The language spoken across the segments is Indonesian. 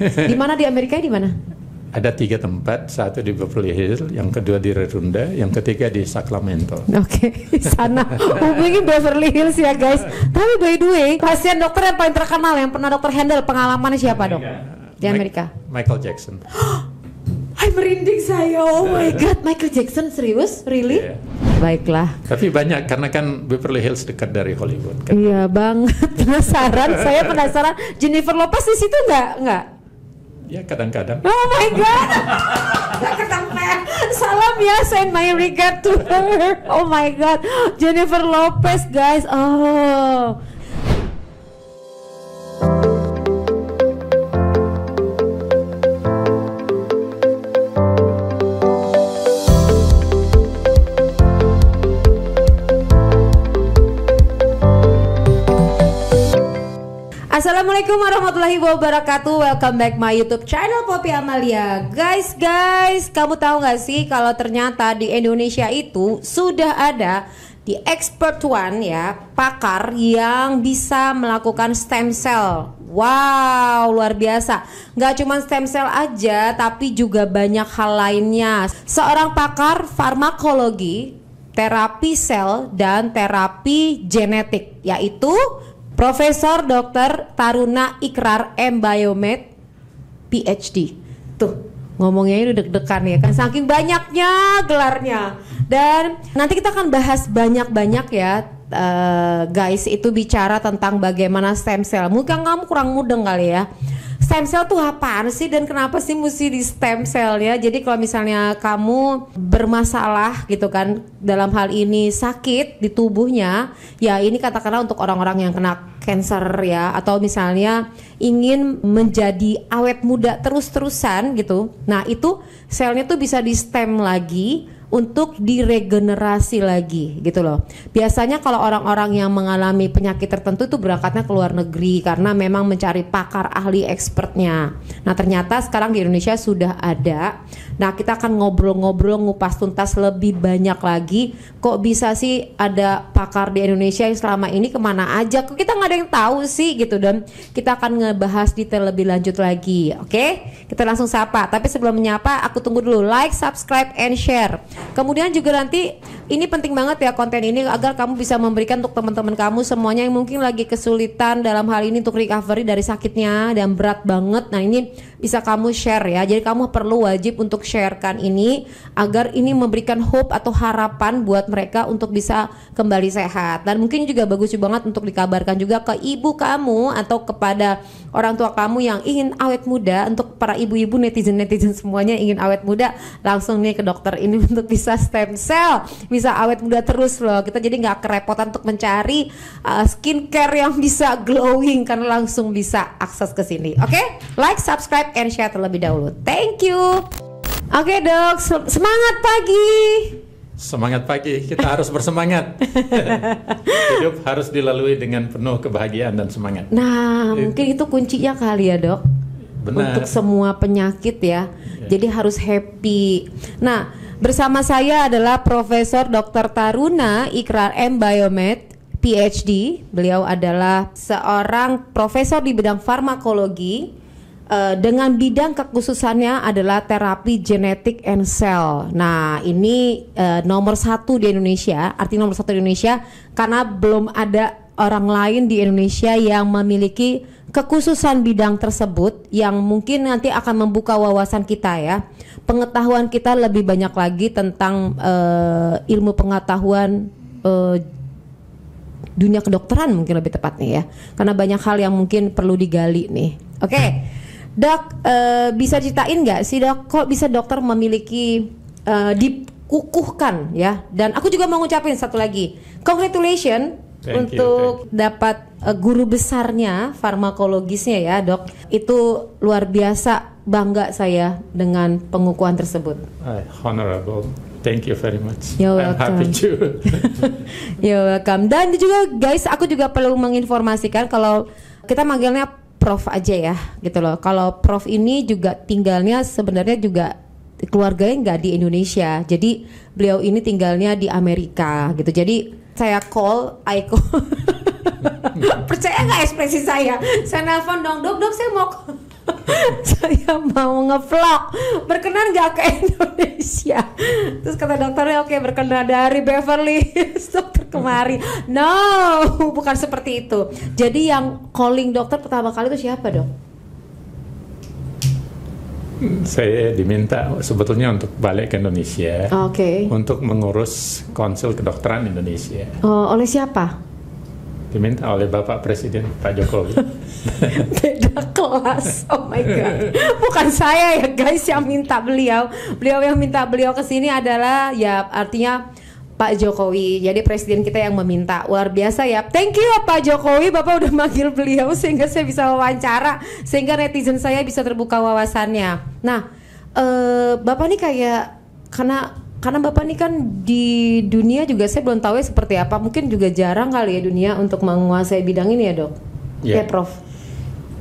Di mana di Amerika, di mana? Ada 3 tempat, satu di Beverly Hills, yang kedua di Redunda, yang ketiga di Sacramento. Oke, sana hubungi Beverly Hills ya guys. Tapi by the way, pasien dokter yang paling terkenal yang pernah dokter handle pengalamannya siapa dok? Di Amerika? Michael Jackson. Ay, merinding saya. Oh my god, Michael Jackson serius? Really? Yeah. Baiklah. Tapi banyak karena kan Beverly Hills dekat dari Hollywood kan. Iya banget. Penasaran, saya penasaran. Jennifer Lopez di situ nggak? Ya kadang-kadang. Oh my god. Salam ya, send my regard to her. Oh my god, Jennifer Lopez guys. Oh. Assalamualaikum warahmatullahi wabarakatuh. Welcome back my YouTube channel Poppy Amalia. Guys, kamu tahu gak sih kalau ternyata di Indonesia itu sudah ada di Expert One ya, pakar yang bisa melakukan stem cell. Wow, luar biasa. Gak cuma stem cell aja, tapi juga banyak hal lainnya. Seorang pakar farmakologi, terapi sel dan terapi genetik, yaitu Profesor Dr. Taruna Ikrar M. Biomed PhD. Tuh, ngomongnya udah deg-degan ya kan, saking banyaknya gelarnya. Dan nanti kita akan bahas banyak-banyak ya guys, itu bicara tentang bagaimana stem cell. Mungkin kamu kurang mudeng kali ya. Stem cell tuh apaan sih dan kenapa sih mesti di stem cell ya? Jadi kalau misalnya kamu bermasalah gitu kan, dalam hal ini sakit di tubuhnya, ya ini katakanlah untuk orang-orang yang kena cancer ya, atau misalnya ingin menjadi awet muda terus-terusan gitu. Nah itu selnya tuh bisa di stem lagi untuk diregenerasi lagi gitu loh. Biasanya kalau orang-orang yang mengalami penyakit tertentu itu berangkatnya ke luar negeri karena memang mencari pakar ahli expertnya. Nah ternyata sekarang di Indonesia sudah ada. Nah kita akan ngobrol-ngobrol ngupas tuntas lebih banyak lagi. Kok bisa sih ada pakar di Indonesia yang selama ini kemana aja? Kok kita nggak ada yang tahu sih gitu. Dan kita akan ngebahas detail lebih lanjut lagi. Oke? Kita langsung sapa. Tapi sebelum menyapa aku tunggu dulu like, subscribe, and share. Kemudian juga nanti ini penting banget ya konten ini agar kamu bisa memberikan untuk teman-teman kamu semuanya yang mungkin lagi kesulitan dalam hal ini untuk recovery dari sakitnya dan berat banget. Nah ini bisa kamu share ya. Jadi kamu perlu wajib untuk sharekan ini agar ini memberikan hope atau harapan buat mereka untuk bisa kembali sehat. Dan mungkin juga bagus banget untuk dikabarkan juga ke ibu kamu atau kepada orang tua kamu yang ingin awet muda. Untuk para ibu-ibu netizen semuanya ingin awet muda, langsung nih ke dokter ini untuk bisa stem cell, bisa awet muda terus loh. Kita jadi nggak kerepotan untuk mencari skincare yang bisa glowing karena langsung bisa akses ke sini. Oke? Like, subscribe, and share terlebih dahulu. Thank you. Oke dok, semangat pagi. Semangat pagi, kita harus bersemangat. Hidup harus dilalui dengan penuh kebahagiaan dan semangat. Nah, mungkin itu kuncinya kali ya dok. Benar. Untuk semua penyakit ya. Jadi harus happy. Nah, bersama saya adalah Profesor Dr. Taruna Ikrar M. Biomed PhD. Beliau adalah seorang profesor di bidang farmakologi dengan bidang kekhususannya adalah terapi genetik and cell. Nah ini nomor 1 di Indonesia. Arti nomor 1 di Indonesia karena belum ada orang lain di Indonesia yang memiliki kekhususan bidang tersebut, yang mungkin nanti akan membuka wawasan kita ya, pengetahuan kita lebih banyak lagi tentang ilmu pengetahuan dunia kedokteran mungkin lebih tepatnya ya, karena banyak hal yang mungkin perlu digali nih. Oke. Dok, bisa ceritain nggak sih dok, kok bisa dokter memiliki dikukuhkan ya? Dan aku juga mau ngucapin satu lagi, congratulations untuk dapat guru besarnya farmakologisnya ya dok. Itu luar biasa, bangga saya dengan pengukuhan tersebut. Honorable, thank you very much. You're I'm welcome. happy to. You're welcome. Dan juga guys, aku juga perlu menginformasikan kalau kita manggilnya Prof aja ya gitu loh. Kalau Prof ini juga tinggalnya sebenarnya juga keluarganya nggak di Indonesia. Jadi beliau ini tinggalnya di Amerika gitu. Jadi saya call. Percaya nggak ekspresi saya? Saya nelpon dong, dok saya mau Saya mau nge-vlog, berkenan nggak ke Indonesia? Terus kata dokternya, oke, berkenan, dari Beverly Hills dokter kemari. No, bukan seperti itu. Jadi yang calling dokter pertama kali itu siapa, dok? Saya diminta sebetulnya untuk balik ke Indonesia, untuk mengurus konsul kedokteran Indonesia. Oleh siapa? Diminta oleh Bapak Presiden Pak Jokowi. Beda kelas, oh my god. Bukan saya ya guys yang minta beliau. Beliau yang minta beliau ke sini adalah ya artinya Pak Jokowi. Jadi presiden kita yang meminta. Luar biasa ya. Thank you Pak Jokowi, Bapak udah manggil beliau sehingga saya bisa wawancara, sehingga netizen saya bisa terbuka wawasannya. Nah, Bapak nih kayak karena Bapak nih kan di dunia juga saya belum tahu ya seperti apa. Mungkin juga jarang kali ya dunia untuk menguasai bidang ini ya, Dok. Ya, Prof.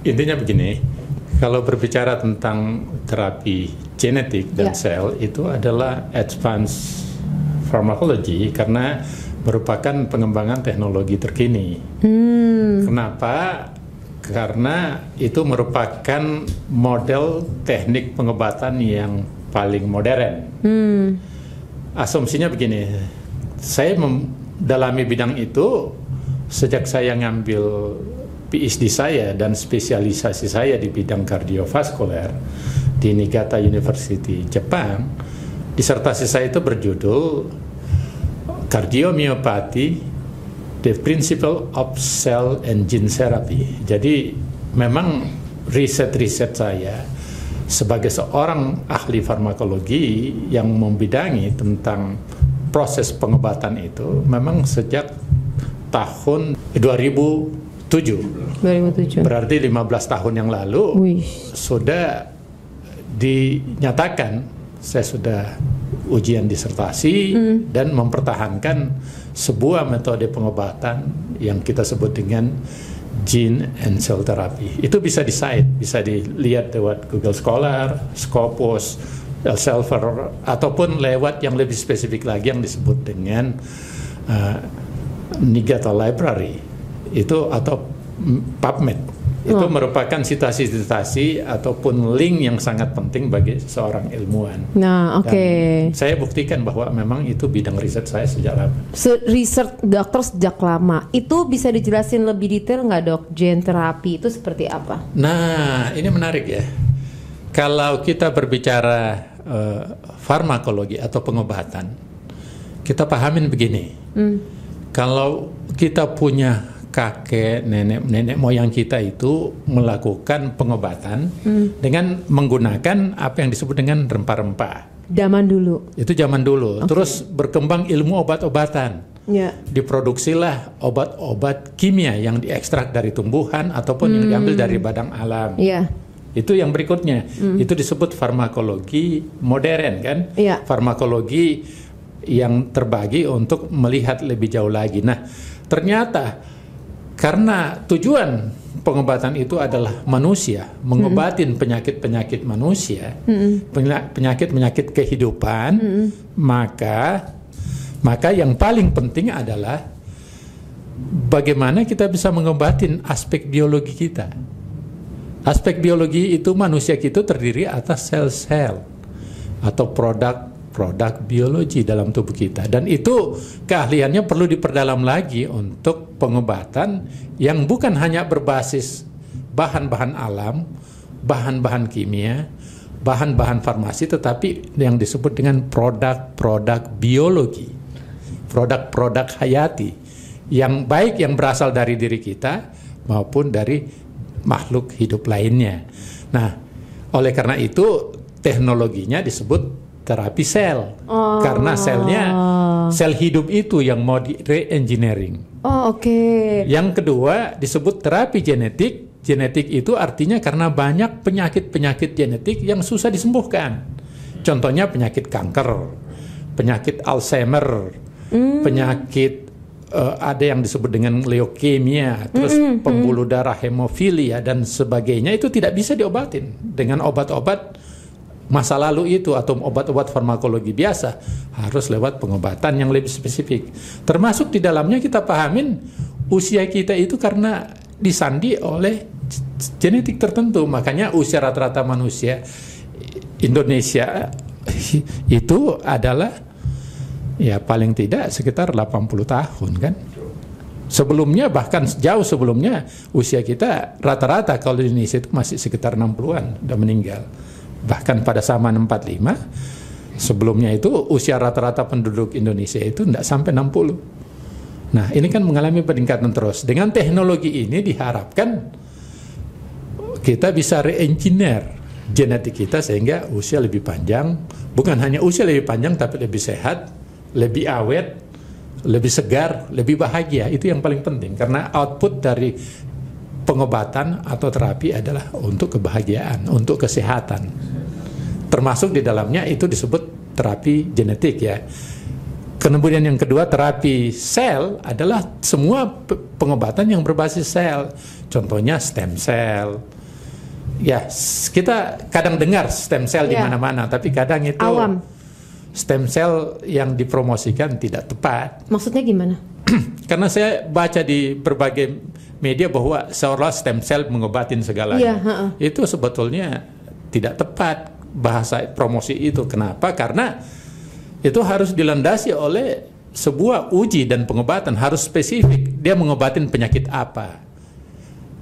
Intinya begini, kalau berbicara tentang terapi genetik dan sel, itu adalah advanced pharmacology karena merupakan pengembangan teknologi terkini. Kenapa? Karena itu merupakan model teknik pengobatan yang paling modern. Asumsinya begini, saya mendalami bidang itu sejak saya ngambil PhD saya dan spesialisasi saya di bidang kardiovaskuler di Niigata University, Jepang. Disertasi saya itu berjudul Cardiomyopathy, The Principle of Cell and Gene Therapy. Jadi memang riset-riset saya sebagai seorang ahli farmakologi yang membidangi tentang proses pengobatan itu memang sejak tahun 2007. Berarti 15 tahun yang lalu sudah dinyatakan saya sudah ujian disertasi dan mempertahankan sebuah metode pengobatan yang kita sebut dengan gene and cell therapy. Itu bisa bisa dilihat lewat Google Scholar, Scopus, Elsevier, ataupun lewat yang lebih spesifik lagi yang disebut dengan Niigata Library itu atau PubMed. Itu merupakan citasi-citasi ataupun link yang sangat penting bagi seorang ilmuwan. Nah, Dan saya buktikan bahwa memang itu bidang riset saya sejak lama. Riset dokter sejak lama. Itu bisa dijelasin lebih detail nggak, Dok? Gene terapi itu seperti apa? Nah, ini menarik ya. Kalau kita berbicara farmakologi atau pengobatan, kita pahamin begini. Kalau kita punya kakek, nenek moyang kita itu melakukan pengobatan dengan menggunakan apa yang disebut dengan rempah-rempah. Zaman dulu. Itu zaman dulu. Terus berkembang ilmu obat-obatan. Diproduksilah obat-obat kimia yang diekstrak dari tumbuhan ataupun yang diambil dari badan alam. Itu yang berikutnya. Itu disebut farmakologi modern kan? Farmakologi yang terbagi untuk melihat lebih jauh lagi. Nah, ternyata karena tujuan pengobatan itu adalah manusia, mengobatin penyakit-penyakit manusia, penyakit-penyakit kehidupan, maka yang paling penting adalah bagaimana kita bisa mengobatin aspek biologi kita. Aspek biologi itu manusia kita terdiri atas sel-sel atau produk biologi dalam tubuh kita, dan itu keahliannya perlu diperdalam lagi untuk pengobatan yang bukan hanya berbasis bahan-bahan alam, bahan-bahan kimia, bahan-bahan farmasi, tetapi yang disebut dengan produk-produk biologi, produk-produk hayati yang baik yang berasal dari diri kita maupun dari makhluk hidup lainnya. Nah, oleh karena itu teknologinya disebut terapi sel, karena sel hidup itu yang mau di re-engineering. Yang kedua disebut terapi genetik. Genetik itu artinya karena banyak penyakit-penyakit genetik yang susah disembuhkan. Contohnya penyakit kanker, penyakit Alzheimer, penyakit ada yang disebut dengan leukemia, terus pembuluh darah, hemofilia dan sebagainya, itu tidak bisa diobatin dengan obat-obat masa lalu itu atau obat-obat farmakologi biasa, harus lewat pengobatan yang lebih spesifik. Termasuk di dalamnya kita pahamin usia kita itu karena disandi oleh genetik tertentu. Makanya usia rata-rata manusia Indonesia itu adalah ya paling tidak sekitar 80 tahun kan. Sebelumnya, bahkan jauh sebelumnya, usia kita rata-rata kalau di Indonesia itu masih sekitar 60-an udah meninggal. Bahkan pada zaman 45, sebelumnya itu usia rata-rata penduduk Indonesia itu tidak sampai 60. Nah, ini kan mengalami peningkatan terus. Dengan teknologi ini diharapkan kita bisa re-engineer genetik kita sehingga usia lebih panjang. Bukan hanya usia lebih panjang, tapi lebih sehat, lebih awet, lebih segar, lebih bahagia. Itu yang paling penting. Karena output dari pengobatan atau terapi adalah untuk kebahagiaan, untuk kesehatan. Termasuk di dalamnya itu disebut terapi genetik ya. Kemudian yang kedua, terapi sel adalah semua pengobatan yang berbasis sel. Contohnya stem cell. Ya, kita kadang dengar stem cell di mana-mana, tapi kadang itu awam. Stem cell yang dipromosikan tidak tepat. Maksudnya gimana? Karena saya baca di berbagai media bahwa seolah stem cell mengobatin segalanya. Itu sebetulnya tidak tepat bahasa promosi itu. Kenapa? Karena itu harus dilandasi oleh sebuah uji dan pengobatan, harus spesifik. Dia mengobatin penyakit apa.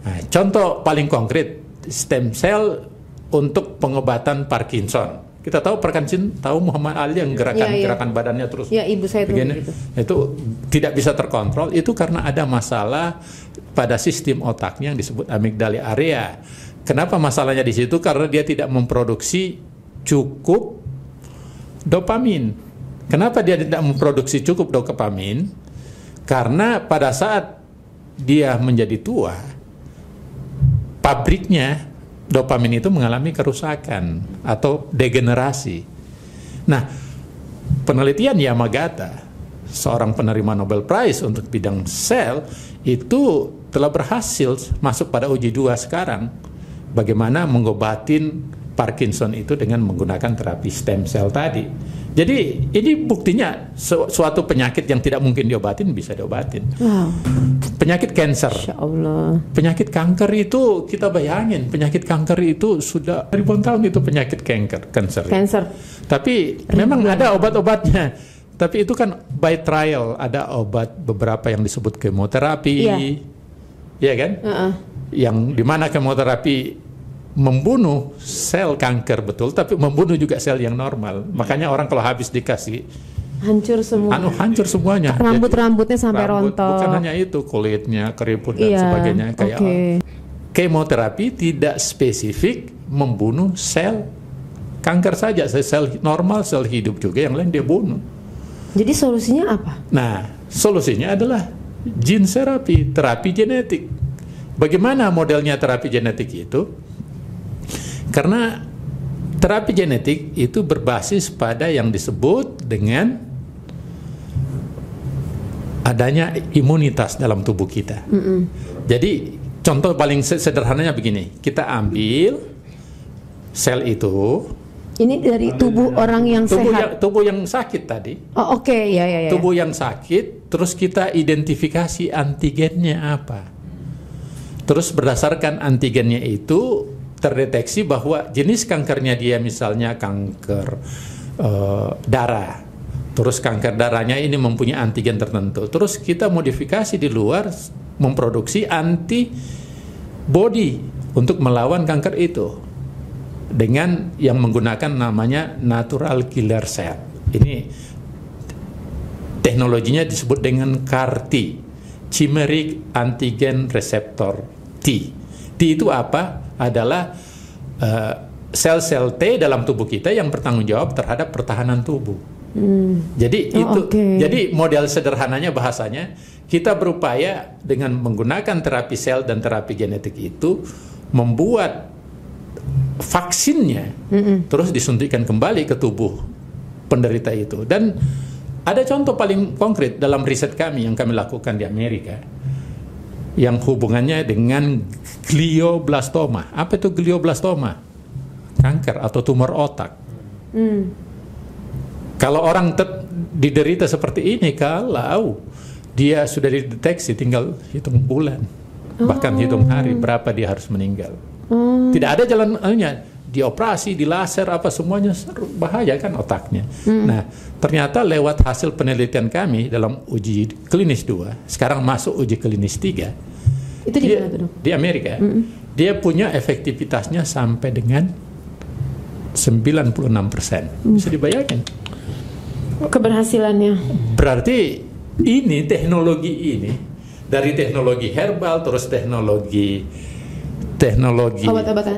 Nah, contoh paling konkret, stem cell untuk pengobatan Parkinson. Kita tahu Parkinson, tahu Muhammad Ali yang gerakan badannya terus. Ya, ibu saya begini, gitu. Itu tidak bisa terkontrol. Itu karena ada masalah pada sistem otaknya yang disebut amigdala area. Kenapa masalahnya di situ? Karena dia tidak memproduksi cukup dopamin. Kenapa dia tidak memproduksi cukup dopamin? Karena pada saat dia menjadi tua, pabriknya dopamin itu mengalami kerusakan atau degenerasi. Nah, penelitian Yamagata, seorang penerima Nobel Prize untuk bidang sel, itu telah berhasil masuk pada uji 2 sekarang. Bagaimana mengobatin Parkinson itu dengan menggunakan terapi stem cell tadi. Jadi ini buktinya suatu penyakit yang tidak mungkin diobatin bisa diobatin. Wow. Penyakit kanker. Insya Allah. Penyakit kanker itu kita bayangin, penyakit kanker itu sudah ribuan tahun itu penyakit kanker. Tapi memang ada obat-obatnya. Tapi itu kan by trial, ada obat beberapa yang disebut kemoterapi. Iya kan? Yang dimana kemoterapi membunuh sel kanker betul, tapi membunuh juga sel yang normal. Makanya orang kalau habis dikasih hancur semua. Hancur semuanya. Rambut-rambutnya sampai rontok. Bukan hanya itu, kulitnya, keriput dan sebagainya. Kayak kemoterapi tidak spesifik membunuh sel kanker saja, sel normal, sel hidup juga yang lain dia bunuh. Jadi solusinya apa? Nah, solusinya adalah gene therapy, terapi genetik. Bagaimana modelnya terapi genetik itu? Karena terapi genetik itu berbasis pada yang disebut dengan adanya imunitas dalam tubuh kita. Jadi contoh paling sederhananya begini, kita ambil sel itu. Ini dari tubuh orang yang sehat. Tubuh yang sakit tadi. Oh oke, ya. Tubuh yang sakit, terus kita identifikasi antigennya apa. Terus berdasarkan antigennya itu terdeteksi bahwa jenis kankernya dia misalnya kanker darah. Terus kanker darahnya ini mempunyai antigen tertentu. Terus kita modifikasi di luar memproduksi antibody untuk melawan kanker itu dengan yang menggunakan namanya natural killer cell. Ini teknologinya disebut dengan CAR-T, chimeric antigen receptor T. T itu apa? Adalah sel-sel T dalam tubuh kita yang bertanggung jawab terhadap pertahanan tubuh. Jadi jadi model sederhananya bahasanya kita berupaya dengan menggunakan terapi sel dan terapi genetik itu membuat vaksinnya terus disuntikkan kembali ke tubuh penderita itu. Dan ada contoh paling konkret dalam riset kami yang kami lakukan di Amerika yang hubungannya dengan glioblastoma. Apa itu glioblastoma? Kanker atau tumor otak. Kalau orang diderita seperti ini, kalau dia sudah dideteksi tinggal hitung bulan. bahkan hitung hari berapa dia harus meninggal. Tidak ada jalannya, dioperasi, di laser apa semuanya bahaya kan otaknya. Nah, ternyata lewat hasil penelitian kami dalam uji klinis 2, sekarang masuk uji klinis 3. Itu di mana tuh? Di Amerika. Dia punya efektivitasnya sampai dengan 96%. Bisa dibayangkan. Keberhasilannya. Berarti ini teknologi ini, dari teknologi herbal terus teknologi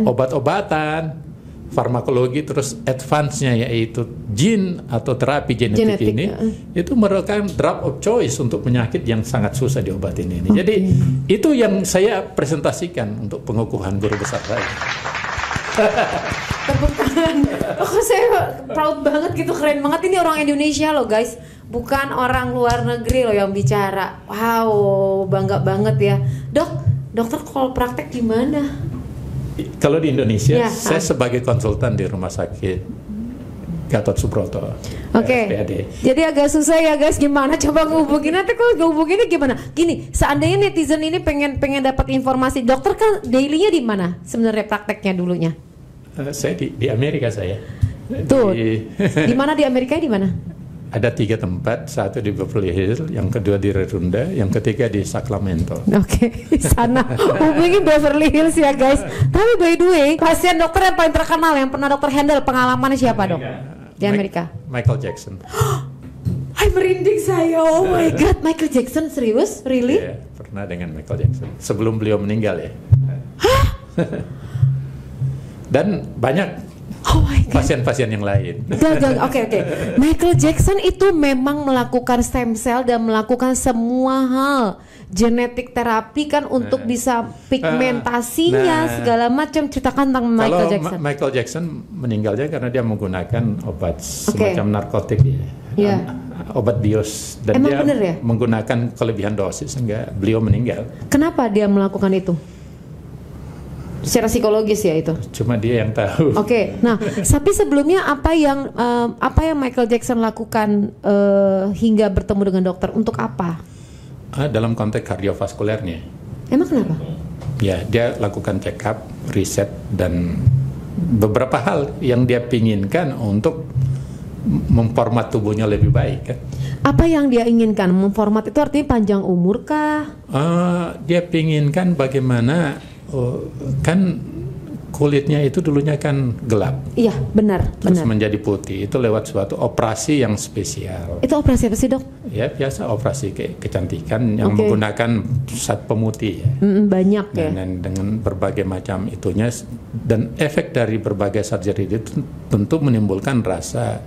obat-obatan, farmakologi, terus advance-nya yaitu gene atau terapi genetik ini, itu merupakan drug of choice untuk penyakit yang sangat susah diobatin ini. Jadi itu yang saya presentasikan untuk pengukuhan guru besar saya. Tepuk tangan. Oh, saya proud banget gitu, keren banget. Ini orang Indonesia loh guys, bukan orang luar negeri loh yang bicara. Wow, bangga banget ya. Dokter kalau praktek di mana? Kalau di Indonesia, saya sebagai konsultan di Rumah Sakit Gatot Subroto. Oke. Jadi agak susah ya guys, gimana coba ngehubungin? Nanti kalau ngehubunginnya gimana? Gini, seandainya netizen ini pengen dapat informasi, dokter kan daily-nya di mana? Sebenarnya prakteknya dulunya? Saya di Amerika saya. Tuh. Di mana di Amerika, di mana? Ada 3 tempat, satu di Beverly Hills, yang kedua di Redunda, yang ketiga di Sacramento. Oke, sana hubungi Beverly Hills ya guys. Tapi by the way, pasien dokter yang paling terkenal yang pernah dokter handle, pengalamannya siapa dok? Di Amerika? Michael Jackson. Hai, merinding saya. Oh my god, Michael Jackson, serius? Really? Iya, pernah dengan Michael Jackson. Sebelum beliau meninggal ya. Hah? Dan banyak pasien-pasien yang lain. Oke. Michael Jackson itu memang melakukan stem cell dan melakukan semua hal genetik terapi kan untuk bisa pigmentasinya segala macam. Ceritakan tentang Michael Jackson. Michael Jackson meninggalnya karena dia menggunakan obat semacam narkotik obat bios, dan emang dia bener ya? menggunakan kelebihan dosis sehingga beliau meninggal. Kenapa dia melakukan itu? Secara psikologis ya itu. Cuma dia yang tahu. Oke. Nah, tapi sebelumnya apa yang Michael Jackson lakukan hingga bertemu dengan dokter, untuk apa? Dalam konteks kardiovaskulernya. Emang kenapa? Ya, dia lakukan check up, riset, dan beberapa hal yang dia pinginkan untuk memformat tubuhnya lebih baik kan. Apa yang dia inginkan? Memformat itu artinya panjang umur kah? Dia pinginkan bagaimana kan kulitnya itu dulunya kan gelap. Iya, benar. Terus menjadi putih. Itu lewat suatu operasi yang spesial. Itu operasi apa sih dok? Ya biasa operasi kecantikan yang menggunakan zat pemutih ya. Banyak ya. Dan dengan berbagai macam itunya, dan efek dari berbagai surgery itu tentu menimbulkan rasa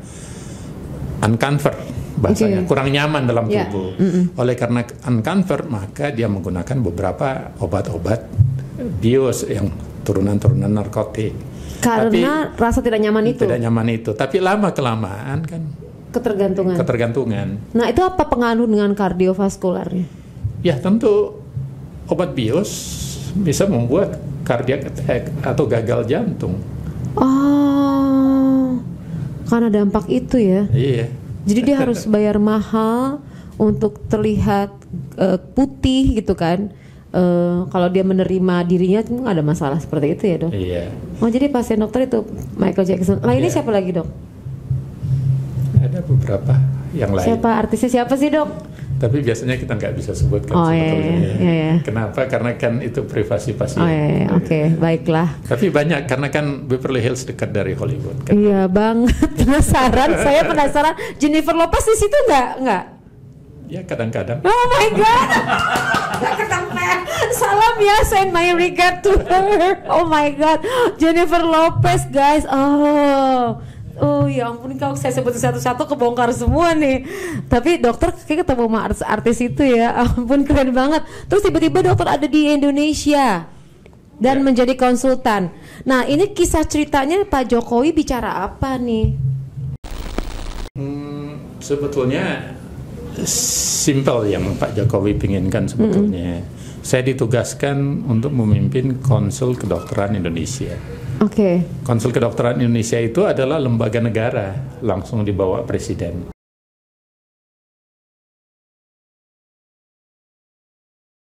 uncomfort, bahasanya kurang nyaman dalam tubuh. Oleh karena uncomfort, maka dia menggunakan beberapa obat-obat bios yang turunan-turunan narkotik. Karena rasa tidak nyaman itu. Tidak nyaman itu, tapi lama kelamaan kan ketergantungan. Nah, itu apa pengaruh dengan kardiovaskularnya? Ya, tentu obat bios bisa membuat cardiac attack atau gagal jantung. Oh, karena dampak itu ya. Iya. Jadi dia harus bayar mahal untuk terlihat putih gitu kan. Kalau dia menerima dirinya nggak ada masalah seperti itu ya dok? Iya. Oh, jadi pasien dokter itu Michael Jackson. Lah ini siapa lagi dok? Ada beberapa yang lain. Siapa artisnya, siapa sih dok? Tapi biasanya kita nggak bisa sebutkan sebetulnya. Iya. Kenapa? Karena kan itu privasi pasien. Oh iya. Oke, baiklah. Tapi banyak karena kan Beverly Hills dekat dari Hollywood. Kan? Iya bang, penasaran. Saya penasaran. Jennifer Lopez di situ nggak? Ya kadang-kadang. Oh my god. Salam ya, send my regard to her. Oh my god, Jennifer Lopez guys. Oh ya ampun, kalau saya sebut satu-satu kebongkar semua nih. Tapi dokter kayak ketemu sama artis itu ya. Ampun, keren banget. Terus tiba-tiba dokter ada di Indonesia dan menjadi konsultan. Nah, ini kisah ceritanya Pak Jokowi bicara apa nih? Sebetulnya simple yang Pak Jokowi pinginkan sebetulnya. Saya ditugaskan untuk memimpin Konsul Kedokteran Indonesia. Konsul Kedokteran Indonesia itu adalah lembaga negara, langsung di bawah presiden.